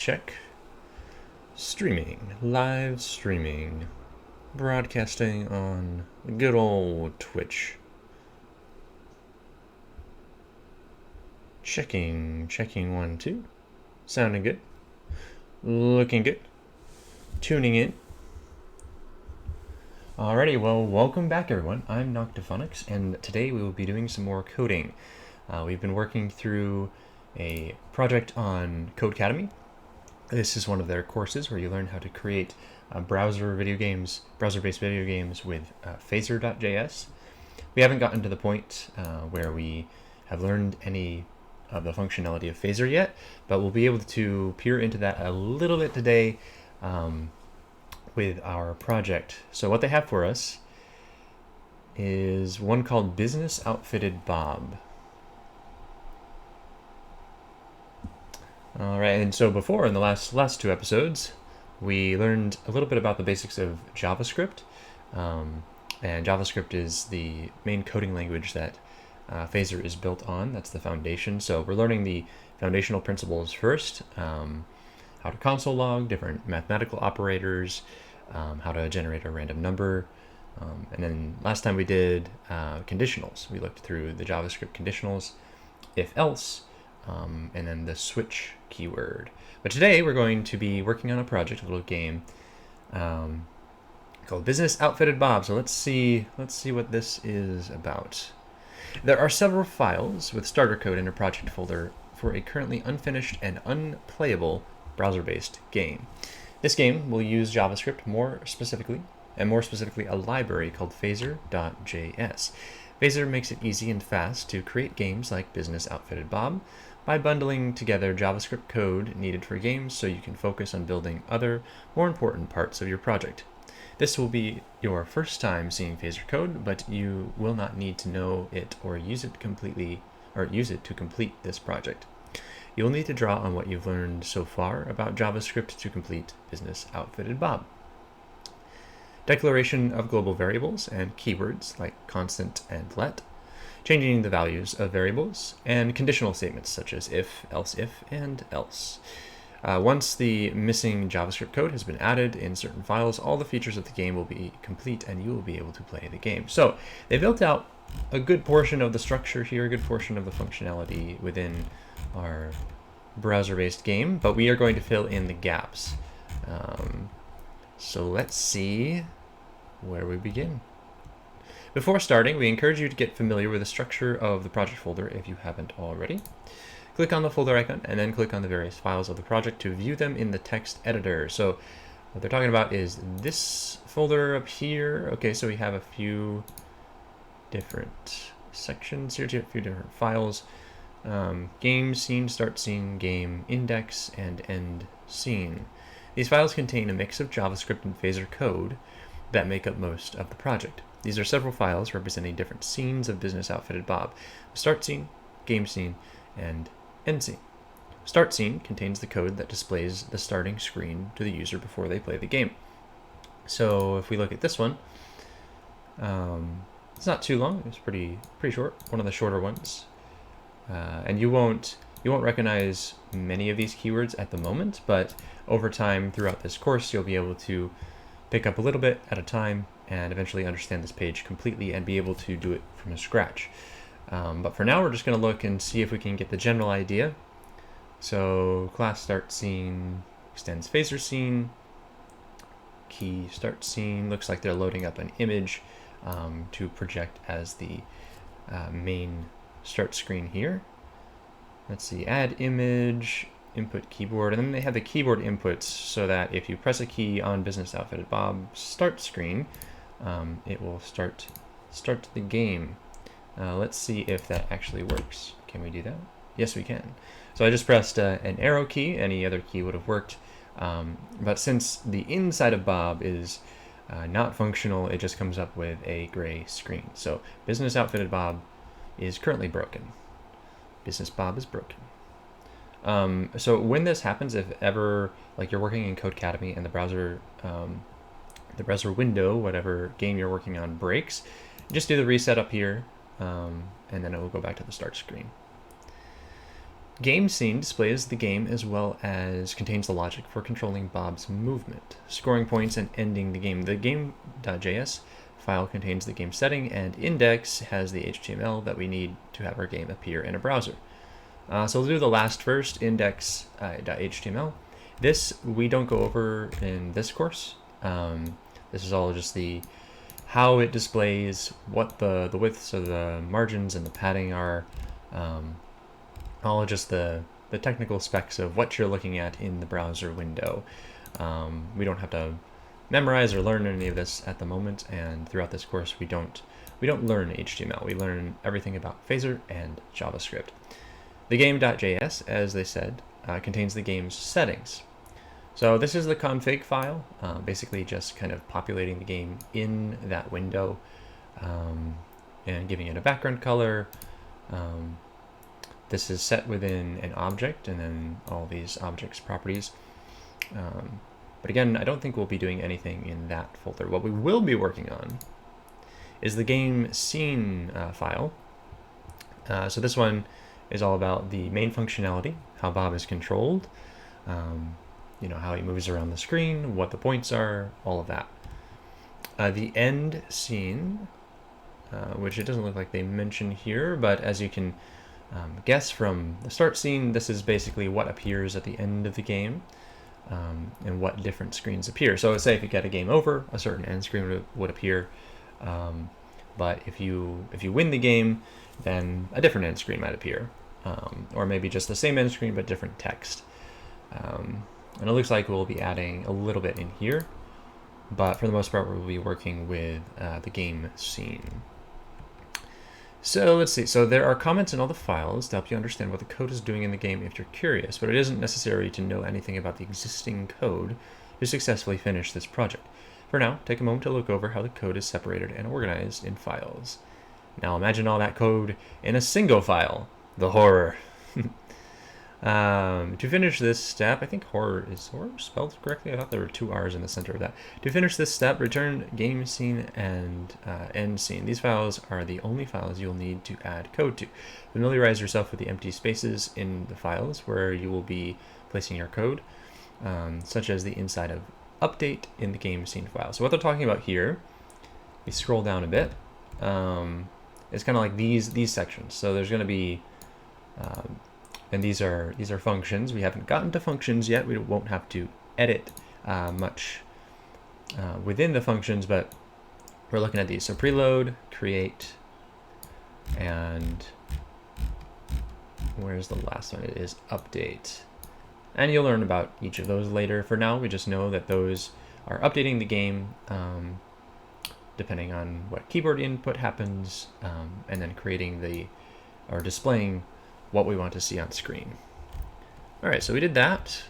Check. Streaming. Live streaming. Broadcasting on good old Twitch. Checking. Checking 1, 2. Sounding good. Looking good. Tuning in. Alrighty, well, welcome back everyone. I'm Noctophonics, and today we will be doing some more coding. We've been working through a project on CodeCademy. This is one of their courses where you learn how to create browser-based video games with phaser.js. We haven't gotten to the point where we have learned any of the functionality of phaser yet, but we'll be able to peer into that a little bit today with our project. So what they have for us is one called Business Outfitted Bob. All right, and so before, in the last two episodes, we learned a little bit about the basics of JavaScript. And JavaScript is the main coding language that Phaser is built on. That's the foundation. So we're learning the foundational principles first, how to console log, different mathematical operators, how to generate a random number. And then last time we did conditionals. We looked through the JavaScript conditionals, if else, and then the switch keyword. But today we're going to be working on a project, a little game called Business Outfitted Bob. So let's see what this is about. There are several files with starter code in a project folder for a currently unfinished and unplayable browser-based game. This game will use JavaScript more specifically a library called phaser.js. Phaser makes it easy and fast to create games like Business Outfitted Bob by bundling together JavaScript code needed for games so you can focus on building other, more important parts of your project. This will be your first time seeing Phaser code, but you will not need to know it or use it to complete this project. You'll need to draw on what you've learned so far about JavaScript to complete Business Outfitted Bob. Declaration of global variables and keywords like constant and let, changing the values of variables, and conditional statements such as if, and else. Once the missing JavaScript code has been added in certain files, all the features of the game will be complete and you will be able to play the game. So they built out a good portion of the structure here, a good portion of the functionality within our browser-based game, but we are going to fill in the gaps. So let's see where we begin. Before starting, we encourage you to get familiar with the structure of the project folder if you haven't already. Click on the folder icon and then click on the various files of the project to view them in the text editor. So what they're talking about is this folder up here. Okay, so we have a few different sections here, a few different files. Game, scene, start scene, game, index, and end scene. These files contain a mix of JavaScript and Phaser code that make up most of the project. These are several files representing different scenes of Business Outfitted Bob: start scene, game scene, and end scene. Start scene contains the code that displays the starting screen to the user before they play the game. So if we look at this one, it's not too long. It's pretty short. One of the shorter ones, and you won't recognize many of these keywords at the moment, but over time throughout this course you'll be able to pick up a little bit at a time and eventually understand this page completely and be able to do it from scratch. But for now we're just going to look and see if we can get the general idea. So class start scene extends phaser scene, key start scene. Looks like they're loading up an image to project as the main start screen here. Let's see, add image, input keyboard, and then they have the keyboard inputs so that if you press a key on Business Outfitted Bob start screen, it will start the game. Let's see if that actually works. Can we do that? Yes, we can. So I just pressed an arrow key. Any other key would have worked. But since the inside of Bob is not functional, it just comes up with a gray screen. So Business Outfitted Bob is currently broken. Business Bob is broken. So when this happens, if ever like you're working in CodeCademy and the browser window, whatever game you're working on, breaks, just do the reset up here, and then it will go back to the start screen. Game scene displays the game as well as contains the logic for controlling Bob's movement, scoring points, and ending the game. The game.js file contains the game setting, and index has the HTML that we need to have our game appear in a browser. So we'll do the last first, index.html. This we don't go over in this course. This is all just how it displays, what the widths of the margins and the padding are, all just the technical specs of what you're looking at in the browser window. We don't have to memorize or learn any of this at the moment, and throughout this course we don't learn HTML. We learn everything about Phaser and JavaScript. The game.js, as they said, contains the game's settings. So this is the config file, basically just kind of populating the game in that window and giving it a background color. This is set within an object and then all these objects properties. But again, I don't think we'll be doing anything in that folder. What we will be working on is the game scene file. So this one is all about the main functionality, how Bob is controlled, how he moves around the screen, what the points are, all of that. The end scene, which it doesn't look like they mention here, but as you can guess from the start scene, this is basically what appears at the end of the game, and what different screens appear. So say if you get a game over, a certain end screen would appear, but if you win the game, then a different end screen might appear, or maybe just the same end screen but different text. And it looks like we'll be adding a little bit in here, but for the most part we'll be working with the game scene. So let's see. So there are comments in all the files to help you understand what the code is doing in the game if you're curious, but it isn't necessary to know anything about the existing code to successfully finish this project. For now, take a moment to look over how the code is separated and organized in files. Now imagine all that code in a single file. The horror. To finish this step, I think is horror spelled correctly? I thought there were 2 R's in the center of that. To finish this step, return game scene and end scene. These files are the only files you'll need to add code to. Familiarize yourself with the empty spaces in the files where you will be placing your code, such as the inside of update in the game scene file. So what they're talking about here, we scroll down a bit, it's kind of like these sections. So there's going to be and these are functions. We haven't gotten to functions yet. We won't have to edit much within the functions, but we're looking at these. So preload, create, and where's the last one? It is update. And you'll learn about each of those later. For now, we just know that those are updating the game depending on what keyboard input happens, and then creating or displaying what we want to see on screen. All right, so we did that.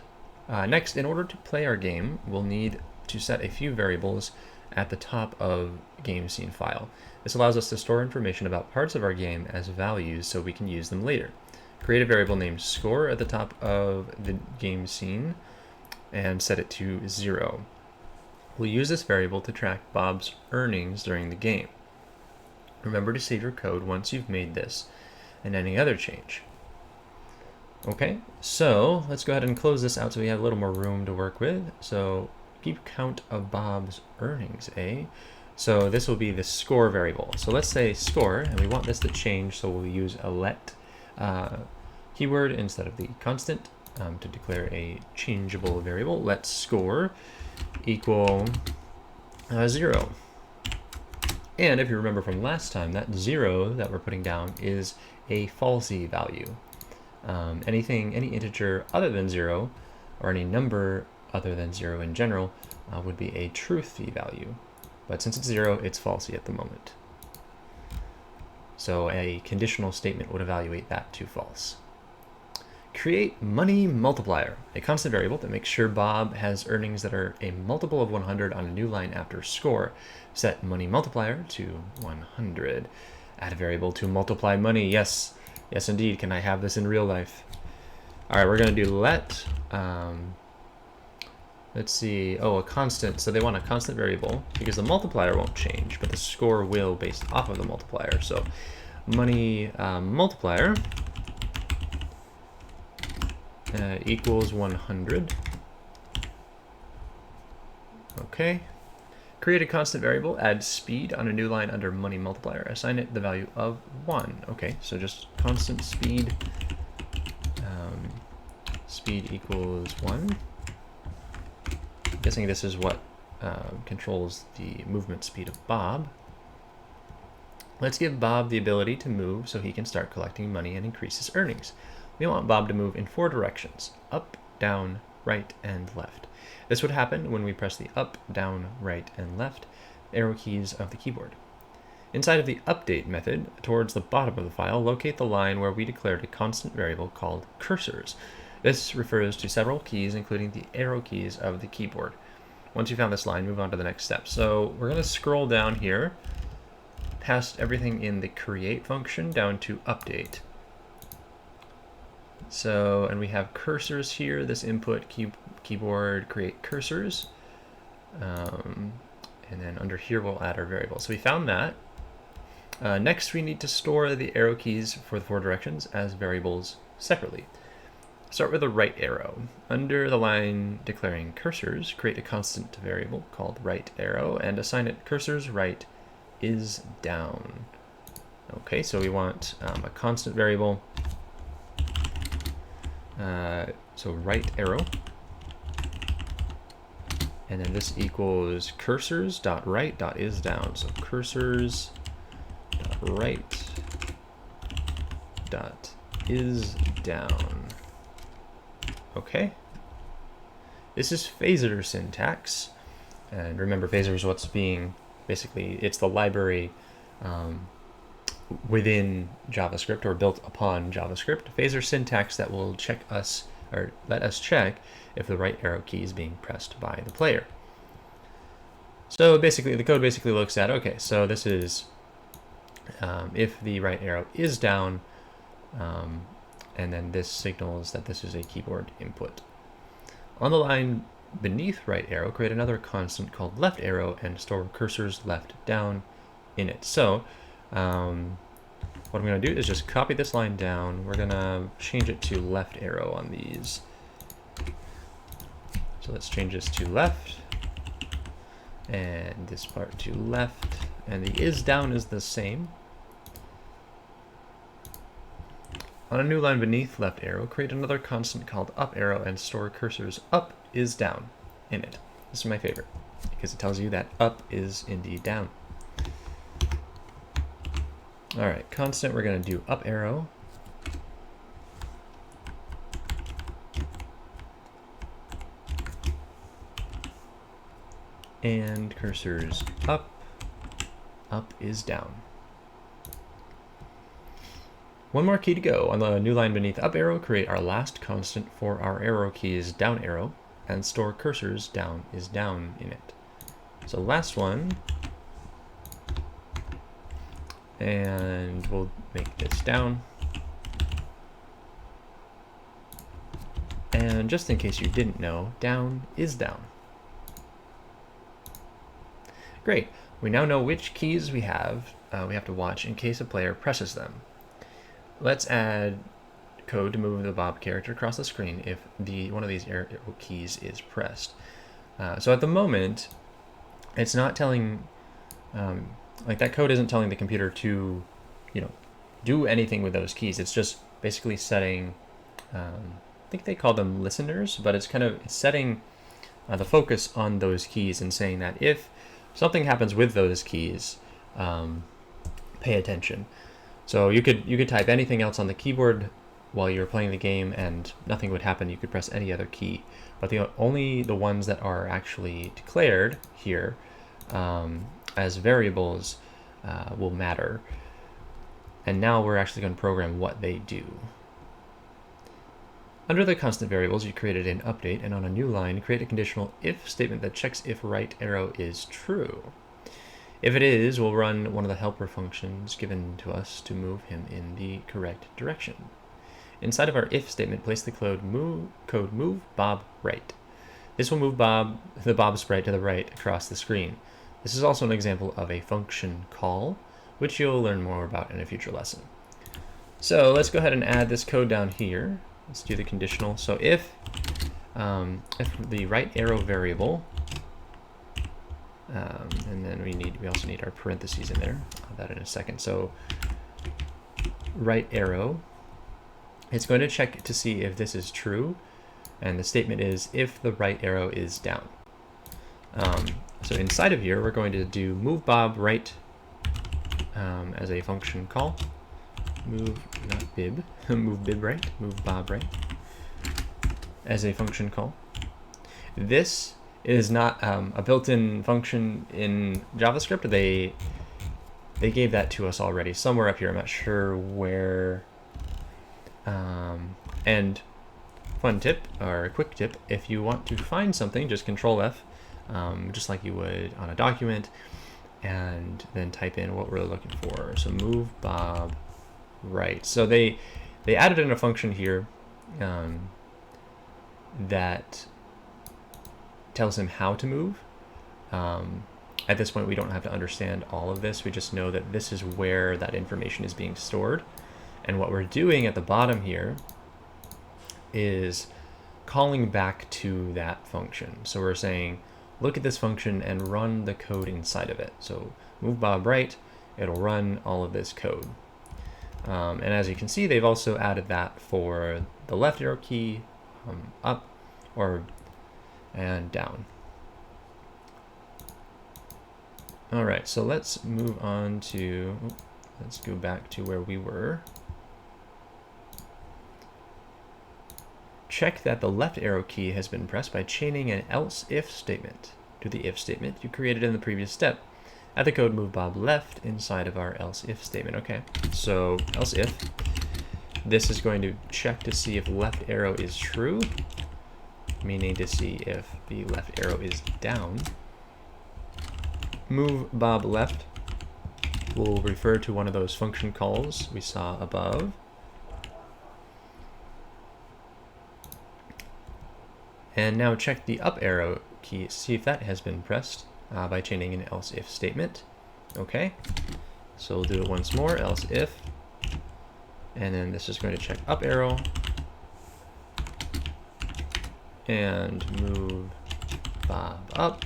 Next, in order to play our game, we'll need to set a few variables at the top of game scene file. This allows us to store information about parts of our game as values so we can use them later. Create a variable named score at the top of the game scene and set it to 0. We'll use this variable to track Bob's earnings during the game. Remember to save your code once you've made this and any other change. Okay, so let's go ahead and close this out so we have a little more room to work with. So keep count of Bob's earnings, eh? So this will be the score variable. So let's say score, and we want this to change, so we'll use a let keyword instead of the constant to declare a changeable variable. Let score equal 0. And if you remember from last time, that 0 that we're putting down is a falsy value. Any integer other than 0, or any number other than 0 in general, would be a truthy value. But since it's 0, it's falsy at the moment. So a conditional statement would evaluate that to false. Create money multiplier, a constant variable that makes sure Bob has earnings that are a multiple of 100 on a new line after score. Set money multiplier to 100. Add a variable to multiply money. Yes, indeed. Can I have this in real life? All right, we're going to do let. Let's see. Oh, a constant. So they want a constant variable because the multiplier won't change, but the score will based off of the multiplier. So money multiplier equals 100. Okay. Create a constant variable, add speed on a new line under money multiplier, assign it the value of 1. Okay, so just constant speed, speed equals 1. I'm guessing this is what controls the movement speed of Bob. Let's give Bob the ability to move so he can start collecting money and increase his earnings. We want Bob to move in 4 directions: up, down, right, and left. This would happen when we press the up, down, right, and left arrow keys of the keyboard. Inside of the update method, towards the bottom of the file, locate the line where we declared a constant variable called cursors. This refers to several keys, including the arrow keys of the keyboard. Once you found this line, move on to the next step. So we're going to scroll down here, past everything in the create function, down to update. So, and we have cursors here, this input keyboard create cursors. And then under here, we'll add our variable. So we found that. Next, we need to store the arrow keys for the 4 directions as variables separately. Start with the right arrow. Under the line declaring cursors, create a constant variable called right arrow and assign it cursors right is down. Okay, so we want a constant variable. So right arrow. And then this equals cursors.right.is down. So cursors.right.is down. Okay. This is phaser syntax. And remember, phaser is what's being, basically, it's the library within JavaScript or built upon JavaScript. Phaser syntax that will check us, or let us check if the right arrow key is being pressed by the player. So basically, the code basically looks at, okay, so this is if the right arrow is down, and then this signals that this is a keyboard input. On the line beneath right arrow, create another constant called left arrow and store cursors left down in it. So what I'm going to do is just copy this line down. We're going to change it to left arrow on these. So let's change this to left, and this part to left, and the is down is the same. On a new line beneath left arrow, create another constant called up arrow and store cursors up is down in it. This is my favorite because it tells you that up is indeed down. All right, constant, we're going to do up arrow. And cursors up, up is down. One more key to go. On the new line beneath up arrow, create our last constant for our arrow keys down arrow and store cursors down is down in it. So last one, and we'll make this down. And just in case you didn't know, down is down. Great. We now know which keys we have to watch in case a player presses them. Let's add code to move the Bob character across the screen if one of these arrow keys is pressed. So at the moment, it's not telling, like that code isn't telling the computer to, do anything with those keys. It's just basically setting, I think they call them listeners, but it's setting the focus on those keys and saying that if something happens with those keys, pay attention. So you could type anything else on the keyboard while you're playing the game and nothing would happen. You could press any other key, but only the ones that are actually declared here as variables will matter. And now we're actually going to program what they do. Under the constant variables, you created an update, and on a new line, create a conditional if statement that checks if right arrow is true. If it is, we'll run one of the helper functions given to us to move him in the correct direction. Inside of our if statement, place the code move Bob right. This will move the Bob sprite to the right across the screen. This is also an example of a function call, which you'll learn more about in a future lesson. So let's go ahead and add this code down here. let's do the conditional. So if the right arrow variable, and then we also need our parentheses in there. I'll have that in a second. So right arrow, it's going to check to see if this is true, and the statement is if the right arrow is down. So inside of here, we're going to do move bob right as a function call. Move, not bib, move bib right, move bob right as a function call. This is not a built-in function in JavaScript. They gave that to us already somewhere up here. I'm not sure where. And fun tip, or a quick tip, if you want to find something, just Control F, just like you would on a document, and then type in what we're looking for. So move bob right. So they added in a function here that tells him how to move. At this point, we don't have to understand all of this. We just know that this is where that information is being stored. And what we're doing at the bottom here is calling back to that function. So we're saying, look at this function and run the code inside of it. So move bob right, it'll run all of this code. And as you can see, they've also added that for the left arrow key, up and down. All right, so let's move on to, let's go back to where we were. Check that the left arrow key has been pressed by chaining an else if statement to the if statement you created in the previous step. Add the code move bob left inside of our else if statement. Okay, so else if, this is going to check to see if left arrow is true, meaning to see if the left arrow is down. Move bob left will refer to one of those function calls we saw above. And now check the up arrow key, see if that has been pressed by chaining an else if statement. Okay, so we'll do it once more, else if, and then this is going to check up arrow and move bob up.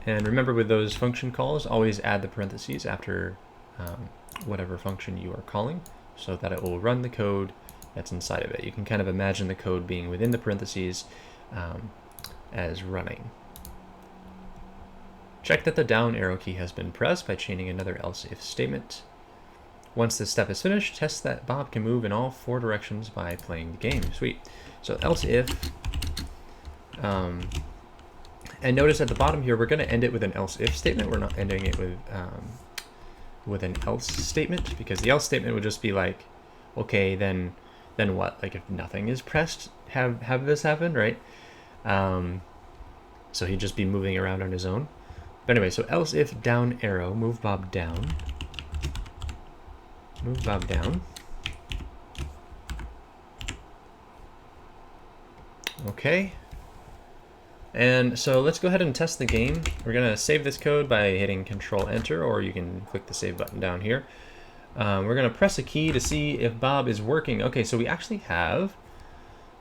And remember, with those function calls, always add the parentheses after whatever function you are calling so that it will run the code that's inside of it. You can kind of imagine the code being within the parentheses as running. Check that the down arrow key has been pressed by chaining another else if statement. Once this step is finished, test that Bob can move in all 4 directions by playing the game. Sweet. So else if, and notice at the bottom here, we're going to end it with an else if statement. We're not ending it with an else statement, because the else statement would just be like, okay, then what? Like if nothing is pressed, have this happen, right? So he'd just be moving around on his own. But anyway, so else if down arrow, move Bob down. Move Bob down. Okay. And so let's go ahead and test the game. We're going to save this code by hitting Control Enter, or you can click the save button down here. We're going to press a key to see if Bob is working. Okay, so we actually have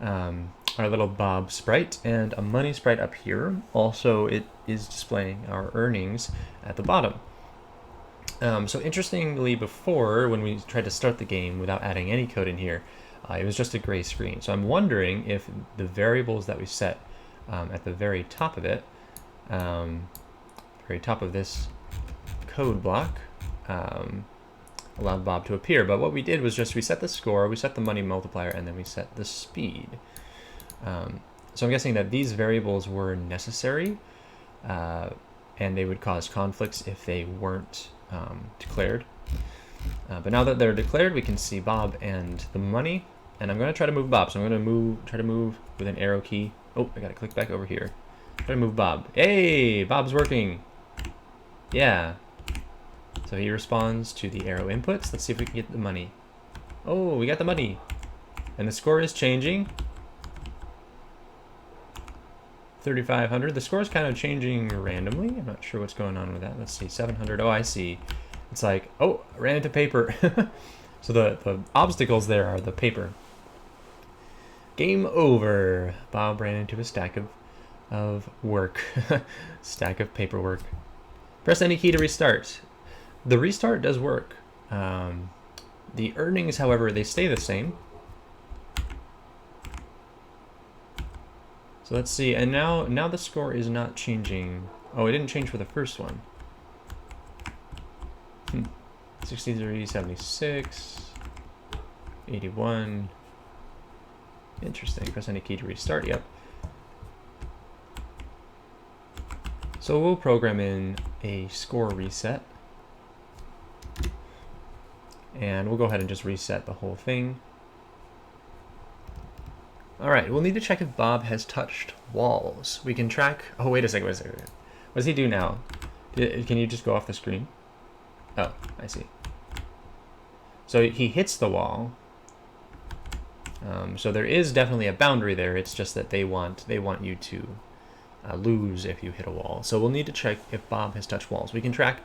our little Bob sprite and a money sprite up here. Also, it is displaying our earnings at the bottom. So interestingly, before, when we tried to start the game without adding any code in here, it was just a gray screen. So I'm wondering if the variables that we set at the very top of it, very top of this code block, allowed Bob to appear. But what we did was just we set the score, we set the money multiplier, and then we set the speed. So I'm guessing that these variables were necessary, and they would cause conflicts if they weren't declared. But now that they're declared, we can see Bob and the money. And I'm going to try to move Bob. So I'm going to try to move with an arrow key. Oh, I got to click back over here. Try to move Bob. Hey, Bob's working. Yeah. So he responds to the arrow inputs. Let's see if we can get the money. Oh, we got the money. And the score is changing. 3,500. The score is kind of changing randomly. I'm not sure what's going on with that. Let's see. 700. Oh, I see. It's like, oh, I ran into paper. So the obstacles there are the paper. Game over. Bob ran into a stack of work. Stack of paperwork. Press any key to restart. The restart does work. The earnings, however, they stay the same. So let's see, and now the score is not changing. Oh, it didn't change for the first one. 63, 76, 81. Interesting. Press any key to restart. Yep. So we'll program in a score reset. And we'll go ahead and just reset the whole thing. All right, we'll need to check if Bob has touched walls. We can track. Oh, wait a second. What does he do now? Can you just go off the screen? Oh, I see. So he hits the wall. So there is definitely a boundary there. It's just that they want you to lose if you hit a wall. So we'll need to check if Bob has touched walls. We can track